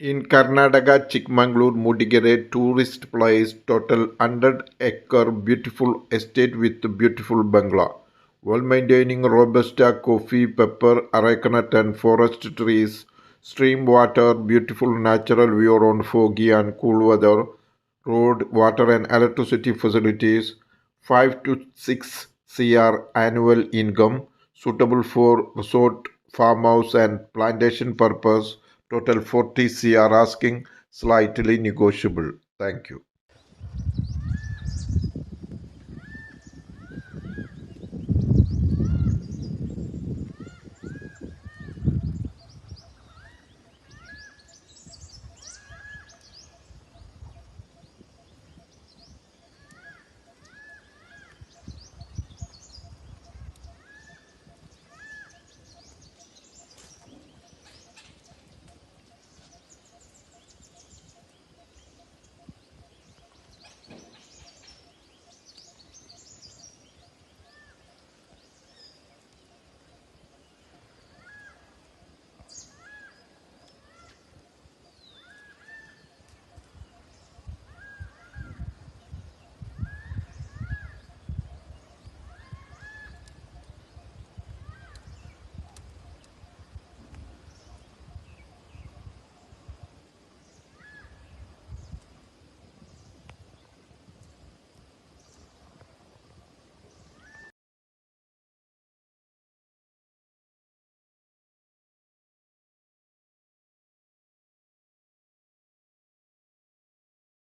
In Karnataka, Chikmagalur, Mudigere tourist place, total 100-acre beautiful estate with beautiful bungalow. While maintaining robusta, coffee, pepper, arecanut and forest trees, stream water, beautiful natural view on foggy and cool weather, road, water and electricity facilities, 5 to 6 CR annual income, suitable for resort, farmhouse and plantation purpose, total 40 CR asking, slightly negotiable. Thank you.